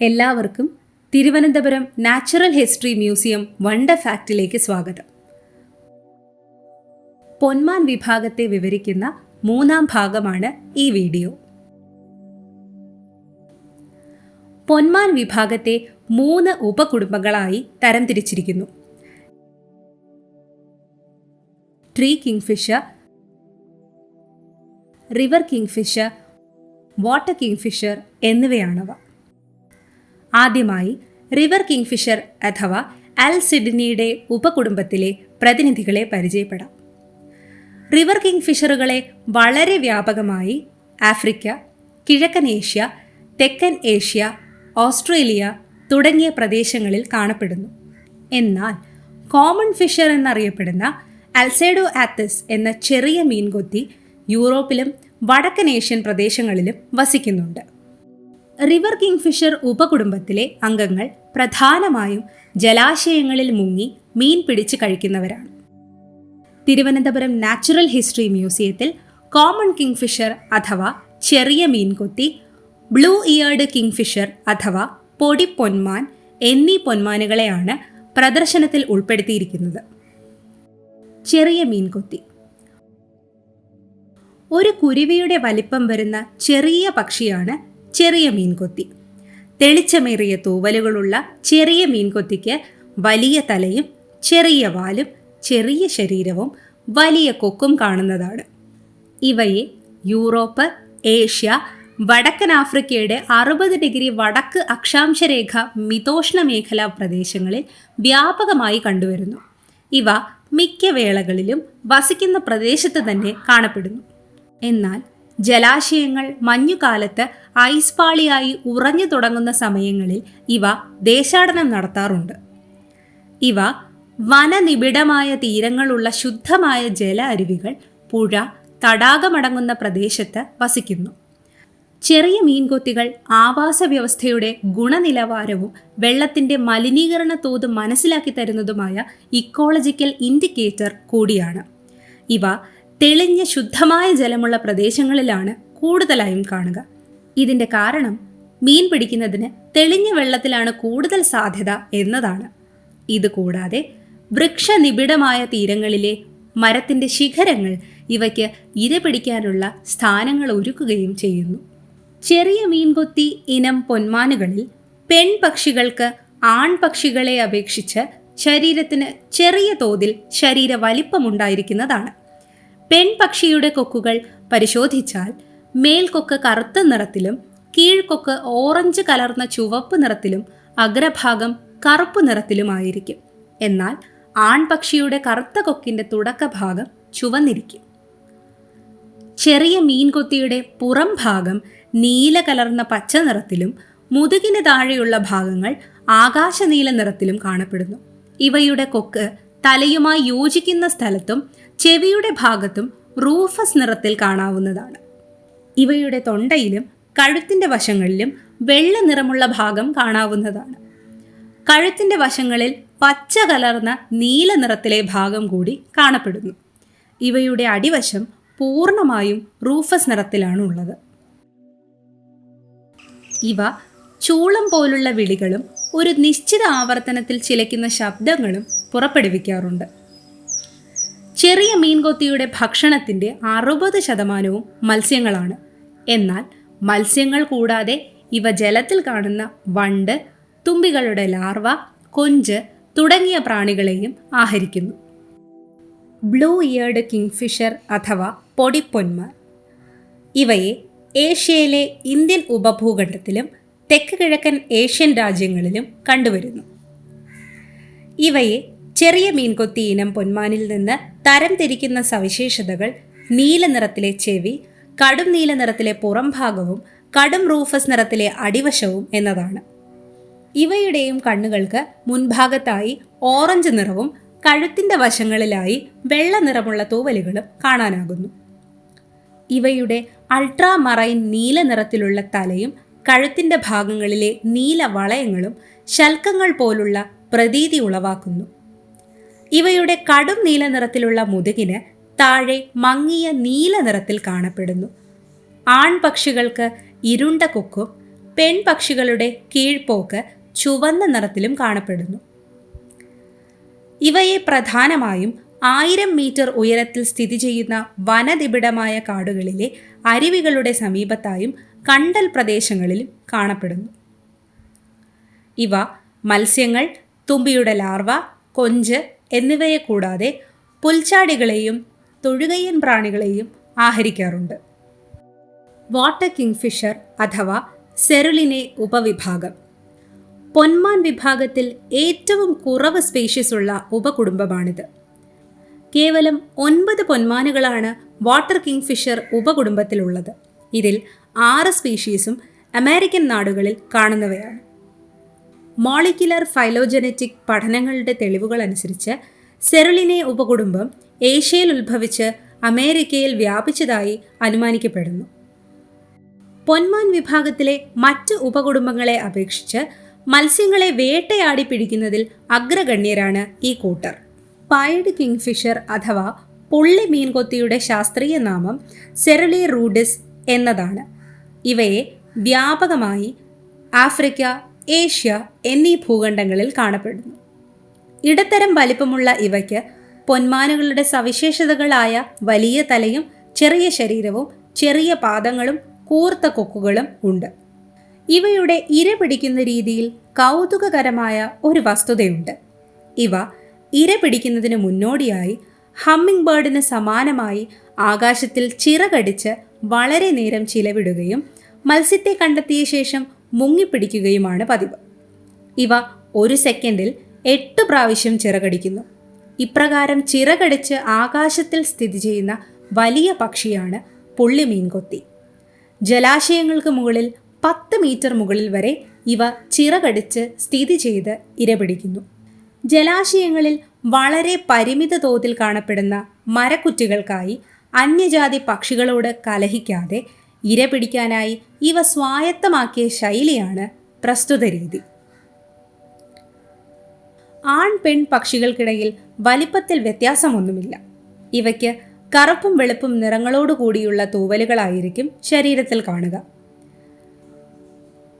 എല്ലാവർക്കും Thiruvananthapuram natural history museum wonder ഫാക്റ്റിലേക്ക് സ്വാഗതം. പൊന്മാൻ വിഭാഗത്തെ വിവരിക്കുന്ന 3-ാം ഭാഗമാണ് ഈ വീഡിയോ. പൊന്മാൻ വിഭാഗത്തെ 3 ഉപകുടുംബങ്ങളായി തരംതിരിച്ചിരിക്കുന്നു. Tree kingfisher, river kingfisher, water kingfisher എന്നിവയാണവ. ആദ്യമായി റിവർ കിങ്ഫിഷർ അഥവാ അൽസിഡിനിയുടെ ഉപകുടുംബത്തിലെ പ്രതിനിധികളെ പരിചയപ്പെടാം. റിവർ കിങ്ഫിഷറുകളെ വളരെ വ്യാപകമായി ആഫ്രിക്ക, കിഴക്കൻ ഏഷ്യ, തെക്കൻ ഏഷ്യ, ഓസ്ട്രേലിയ തുടങ്ങിയ പ്രദേശങ്ങളിൽ കാണപ്പെടുന്നു. എന്നാൽ കോമൺ ഫിഷർ എന്നറിയപ്പെടുന്ന അൽസെഡോ ആത്തസ് എന്ന ചെറിയ മീൻകൊത്തി യൂറോപ്പിലും വടക്കൻ ഏഷ്യൻ പ്രദേശങ്ങളിലും വസിക്കുന്നുണ്ട്. റിവർ കിങ്ഫിഷർ ഉപകുടുംബത്തിലെ അംഗങ്ങൾ പ്രധാനമായും ജലാശയങ്ങളിൽ മുങ്ങി മീൻ പിടിച്ച് കഴിക്കുന്നവരാണ്. തിരുവനന്തപുരം നാച്ചുറൽ ഹിസ്റ്ററി മ്യൂസിയത്തിൽ കോമൺ കിങ്ഫിഷർ അഥവാ ചെറിയ മീൻകൊത്തി, ബ്ലൂ ഇയർഡ് കിങ്ഫിഷർ അഥവാ പൊടിപ്പൊന്മാൻ എന്നീ പൊന്മാനുകളെയാണ് പ്രദർശനത്തിൽ ഉൾപ്പെടുത്തിയിരിക്കുന്നത്. ചെറിയ മീൻകൊത്തി ഒരു കുരുവിയുടെ വലിപ്പം വരുന്ന ചെറിയ പക്ഷിയാണ് ചെറിയ മീൻകൊത്തി. തെളിച്ചമേറിയ തൂവലുകളുള്ള ചെറിയ മീൻകൊത്തിക്ക് വലിയ തലയും ചെറിയ വാലും ചെറിയ ശരീരവും വലിയ കൊക്കും കാണുന്നതാണ്. ഇവയെ യൂറോപ്പ്, ഏഷ്യ, വടക്കൻ ആഫ്രിക്കയുടെ 60 ഡിഗ്രി വടക്ക് അക്ഷാംശരേഖ മിതോഷ്ണ മേഖലാ പ്രദേശങ്ങളിൽ വ്യാപകമായി കണ്ടുവരുന്നു. ഇവ മിക്ക വേളകളിലും വസിക്കുന്ന പ്രദേശത്ത് തന്നെ കാണപ്പെടുന്നു. എന്നാൽ ജലാശയങ്ങൾ മഞ്ഞുകാലത്ത് ഐസ് പാളിയായി ഉറഞ്ഞു തുടങ്ങുന്ന സമയങ്ങളിൽ ഇവ ദേശാടനം നടത്താറുണ്ട്. ഇവ വനനിബിഡമായ തീരങ്ങളുള്ള ശുദ്ധമായ ജല അരുവികൾ, പുഴ, തടാകമടങ്ങുന്ന പ്രദേശത്ത് വസിക്കുന്നു. ചെറിയ മീൻകൊത്തികൾ ആവാസ വ്യവസ്ഥയുടെ ഗുണനിലവാരവും വെള്ളത്തിൻ്റെ മലിനീകരണ തോത് മനസ്സിലാക്കി തരുന്നതുമായ ഇക്കോളജിക്കൽ ഇൻഡിക്കേറ്റർ കൂടിയാണ്. ഇവ തെളിഞ്ഞ ശുദ്ധമായ ജലമുള്ള പ്രദേശങ്ങളിലാണ് കൂടുതലായും കാണുക. ഇതിൻ്റെ കാരണം മീൻ പിടിക്കുന്നതിന് തെളിഞ്ഞ വെള്ളത്തിലാണ് കൂടുതൽ സാധ്യത എന്നതാണ്. ഇതുകൂടാതെ വൃക്ഷനിബിഡമായ തീരങ്ങളിലെ മരത്തിൻ്റെ ശിഖരങ്ങൾ ഇവയ്ക്ക് ഇര പിടിക്കാനുള്ള സ്ഥാനങ്ങൾ ഒരുക്കുകയും ചെയ്യുന്നു. ചെറിയ മീൻകൊത്തി ഇനം പൊന്മാനുകളിൽ പെൺപക്ഷികൾക്ക് ആൺപക്ഷികളെ അപേക്ഷിച്ച് ശരീരത്തിന് ചെറിയ തോതിൽ ശരീര വലിപ്പമുണ്ടായിരിക്കുന്നതാണ്. പെൺപക്ഷിയുടെ കൊക്കുകൾ പരിശോധിച്ചാൽ മേൽക്കൊക്ക് കറുത്ത നിറത്തിലും കീഴ്ക്കൊക്ക് ഓറഞ്ച് കലർന്ന ചുവപ്പ് നിറത്തിലും അഗ്രഭാഗം കറുപ്പ് നിറത്തിലുമായിരിക്കും. എന്നാൽ ആൺപക്ഷിയുടെ കറുത്ത കൊക്കിൻ്റെ തുടക്കഭാഗം ചുവന്നിരിക്കും. ചെറിയ മീൻകൊത്തിയുടെ പുറം ഭാഗം നീല കലർന്ന പച്ച നിറത്തിലും മുതുകിന് താഴെയുള്ള ഭാഗങ്ങൾ ആകാശനീല നിറത്തിലും കാണപ്പെടുന്നു. ഇവയുടെ കൊക്ക് തലയുമായി യോജിക്കുന്ന സ്ഥലത്തും ചെവിയുടെ ഭാഗത്തും റൂഫസ് നിറത്തിൽ കാണാവുന്നതാണ്. ഇവയുടെ തൊണ്ടയിലും കഴുത്തിൻ്റെ വശങ്ങളിലും വെള്ള നിറമുള്ള ഭാഗം കാണാവുന്നതാണ്. കഴുത്തിൻ്റെ വശങ്ങളിൽ പച്ച കലർന്ന നീല നിറത്തിലെ ഭാഗം കൂടി കാണപ്പെടുന്നു. ഇവയുടെ അടിവശം പൂർണ്ണമായും റൂഫസ് നിറത്തിലാണ് ഉള്ളത്. ഇവ ചൂളം പോലുള്ള വിളികളും ഒരു നിശ്ചിത ആവർത്തനത്തിൽ ചിലയ്ക്കുന്ന ശബ്ദങ്ങളും പുറപ്പെടുവിക്കാറുണ്ട്. ചെറിയ മീൻകൊത്തിയുടെ ഭക്ഷണത്തിൻ്റെ 60% മത്സ്യങ്ങളാണ്. എന്നാൽ മത്സ്യങ്ങൾ കൂടാതെ ഇവ ജലത്തിൽ കാണുന്ന വണ്ട്, തുമ്പികളുടെ ലാർവ, കൊഞ്ച് തുടങ്ങിയ പ്രാണികളെയും ആഹരിക്കുന്നു. ബ്ലൂ ഇയർഡ് കിങ്ഫിഷർ അഥവാ പൊടിപ്പൊന്മാൻ ഇവയെ ഏഷ്യയിലെ ഇന്ത്യൻ ഉപഭൂഖണ്ഡത്തിലും തെക്ക് കിഴക്കൻ ഏഷ്യൻ രാജ്യങ്ങളിലും കണ്ടുവരുന്നു. ഇവയെ ചെറിയ മീൻകൊത്തി ഇനം പൊന്മാനിൽ നിന്ന് തരംതിരിക്കുന്ന സവിശേഷതകൾ നീല നിറത്തിലെ ചെവി, കടും നീല നിറത്തിലെ പുറം ഭാഗവും കടും റൂഫസ് നിറത്തിലെ അടിവശവും എന്നതാണ്. ഇവയുടെയും കണ്ണുകൾക്ക് മുൻഭാഗത്തായി ഓറഞ്ച് നിറവും കഴുത്തിൻ്റെ വശങ്ങളിലായി വെള്ള നിറമുള്ള തൂവലുകളും കാണാനാകുന്നു. ഇവയുടെ അൾട്രാമറൈൻ നീല നിറത്തിലുള്ള തലയും കഴുത്തിൻ്റെ ഭാഗങ്ങളിലെ നീല വളയങ്ങളും ശൽക്കങ്ങൾ പോലുള്ള പ്രതീതി ഉളവാക്കുന്നു. ഇവയുടെ കടും നീല നിറത്തിലുള്ള മുതുകിന് താഴെ മങ്ങിയ നീല നിറത്തിൽ കാണപ്പെടുന്നു. ആൺപക്ഷികൾക്ക് ഇരുണ്ട കൊക്കും പെൺപക്ഷികളുടെ കീഴ്പോക്ക് ചുവന്ന നിറത്തിലും കാണപ്പെടുന്നു. ഇവയെ പ്രധാനമായും 1000 മീറ്റർ ഉയരത്തിൽ സ്ഥിതി ചെയ്യുന്ന വനനിബിഡമായ കാടുകളിലെ അരുവികളുടെ സമീപത്തായും കണ്ടൽ പ്രദേശങ്ങളിലും കാണപ്പെടുന്നു. ഇവ മത്സ്യങ്ങൾ, തുമ്പിയുടെ ലാർവ, കൊഞ്ച് എന്നിവയെ കൂടാതെ പുൽച്ചാടികളെയും തൊഴുകയ്യൻ പ്രാണികളെയും ആഹരിക്കാറുണ്ട്. വാട്ടർ കിങ്ഫിഷർ അഥവാ സെറുലിനെ ഉപവിഭാഗം പൊന്മാൻ വിഭാഗത്തിൽ ഏറ്റവും കുറവ് സ്പീഷീസ് ഉള്ള ഉപകുടുംബമാണിത്. കേവലം 9 പൊന്മാനുകളാണ് വാട്ടർ കിങ്ഫിഷർ ഉപകുടുംബത്തിലുള്ളത്. ഇതിൽ 6 സ്പീഷീസും അമേരിക്കൻ നാടുകളിൽ കാണുന്നവയാണ്. മോളിക്യുലർ ഫൈലോജനറ്റിക് പഠനങ്ങളുടെ തെളിവുകൾ അനുസരിച്ച് സെറുലിനെ ഉപകുടുംബം ഏഷ്യയിൽ ഉത്ഭവിച്ച് അമേരിക്കയിൽ വ്യാപിച്ചതായി അനുമാനിക്കപ്പെടുന്നു. പൊന്മാൻ വിഭാഗത്തിലെ മറ്റ് ഉപകുടുംബങ്ങളെ അപേക്ഷിച്ച് മത്സ്യങ്ങളെ വേട്ടയാടി പിടിക്കുന്നതിൽ അഗ്രഗണ്യരാണ് ഈ കൂട്ടർ. പൈഡ് കിങ്ഫിഷർ അഥവാ പുള്ളി മീൻകൊത്തിയുടെ ശാസ്ത്രീയ നാമം സെറുലി റൂഡിസ് എന്നതാണ്. ഇവയെ വ്യാപകമായി ആഫ്രിക്ക, ഏഷ്യ എന്നീ ഭൂഖണ്ഡങ്ങളിൽ കാണപ്പെടുന്നു. ഇടത്തരം വലിപ്പമുള്ള ഇവയ്ക്ക് പൊന്മാനുകളുടെ സവിശേഷതകളായ വലിയ തലയും ചെറിയ ശരീരവും ചെറിയ പാദങ്ങളും കൂർത്ത കൊക്കുകളും ഉണ്ട്. ഇവയുടെ ഇര പിടിക്കുന്ന രീതിയിൽ കൗതുകകരമായ ഒരു വസ്തുതയുണ്ട്. ഇവ ഇര പിടിക്കുന്നതിന് മുന്നോടിയായി ഹമ്മിങ് ബേർഡിന് സമാനമായി ആകാശത്തിൽ ചിറകടിച്ച് വളരെ നേരം ചിലവിടുകയും മത്സ്യത്തെ കണ്ടെത്തിയ ശേഷം മുങ്ങിപ്പിടിക്കുകയുമാണ് പതിവ്. ഇവ 1 സെക്കൻഡിൽ 8 പ്രാവശ്യം ചിറകടിക്കുന്നു. ഇപ്രകാരം ചിറകടിച്ച് ആകാശത്തിൽ സ്ഥിതി ചെയ്യുന്ന വലിയ പക്ഷിയാണ് പുള്ളി മീൻകൊത്തി. ജലാശയങ്ങൾക്ക് മുകളിൽ 10 മീറ്റർ മുകളിൽ വരെ ഇവ ചിറകടിച്ച് സ്ഥിതി ചെയ്ത് ഇരപിടിക്കുന്നു. ജലാശയങ്ങളിൽ വളരെ പരിമിത തോതിൽ കാണപ്പെടുന്ന മരക്കുറ്റികൾക്കായി അന്യജാതി പക്ഷികളോട് കലഹിക്കാതെ ഇരപിടിക്കാനായി ഇവ സ്വായത്തമാക്കിയ ശൈലിയാണ് പ്രസ്തുത രീതി. ആൺ പെൺ പക്ഷികൾക്കിടയിൽ വലിപ്പത്തിൽ വ്യത്യാസമൊന്നുമില്ല. ഇവയ്ക്ക് കറുപ്പും വെളുപ്പും നിറങ്ങളോടുകൂടിയുള്ള തൂവലുകളായിരിക്കും ശരീരത്തിൽ കാണുക.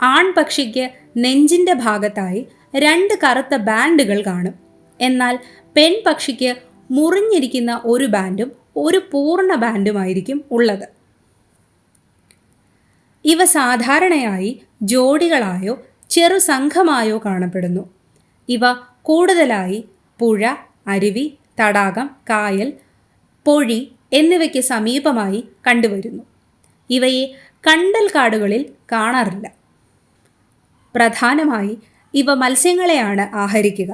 ആൺപക്ഷിക്ക് നെഞ്ചിൻ്റെ ഭാഗത്തായി 2 കറുത്ത ബാൻഡുകൾ കാണും. എന്നാൽ പെൺപക്ഷിക്ക് മുറിഞ്ഞിരിക്കുന്ന ഒരു ബാൻഡും ഒരു പൂർണ്ണ ബാൻഡുമായിരിക്കും ഉള്ളത്. ഇവ സാധാരണയായി ജോഡികളായോ ചെറു സംഘമായോ കാണപ്പെടുന്നു. ഇവ കൂടുതലായി പുഴ, അരുവി, തടാകം, കായൽ, പൊഴി എന്നിവയ്ക്ക് സമീപമായി കണ്ടുവരുന്നു. ഇവയെ കണ്ടൽ കാടുകളിൽ കാണാറില്ല. പ്രധാനമായി ഇവ മത്സ്യങ്ങളെയാണ് ആഹരിക്കുക.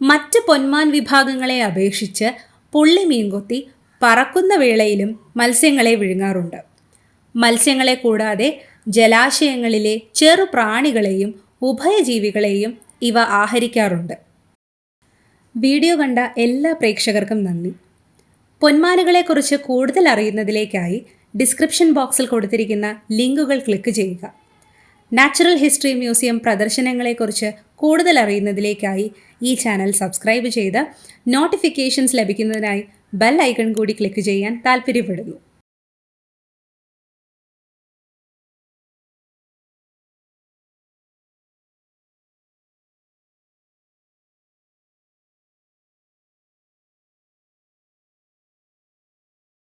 മറ്റ് പൊന്മാൻ വിഭാഗങ്ങളെ അപേക്ഷിച്ച് പുള്ളി മീൻകൊത്തി പറക്കുന്ന വേളയിലും മത്സ്യങ്ങളെ വിഴുങ്ങാറുണ്ട്. മത്സ്യങ്ങളെ കൂടാതെ ജലാശയങ്ങളിലെ ചെറു പ്രാണികളെയും ഉഭയജീവികളെയും ഇവ ആഹരിക്കാറുണ്ട്. വീഡിയോ കണ്ട എല്ലാ പ്രേക്ഷകർക്കും നന്ദി. പൊന്മാനുകളെക്കുറിച്ച് കൂടുതൽ അറിയുന്നതിലേക്കായി ഡിസ്ക്രിപ്ഷൻ ബോക്സിൽ കൊടുത്തിരിക്കുന്ന ലിങ്കുകൾ ക്ലിക്ക് ചെയ്യുക. നാച്ചുറൽ ഹിസ്റ്ററി മ്യൂസിയം പ്രദർശനങ്ങളെക്കുറിച്ച് കൂടുതൽ അറിയുന്നതിലേക്കായി ഈ ചാനൽ സബ്സ്ക്രൈബ് ചെയ്ത് നോട്ടിഫിക്കേഷൻസ് ലഭിക്കുന്നതിനായി ബെൽ ഐക്കൺ കൂടി ക്ലിക്ക് ചെയ്യാൻ താൽപ്പര്യപ്പെടുന്നു.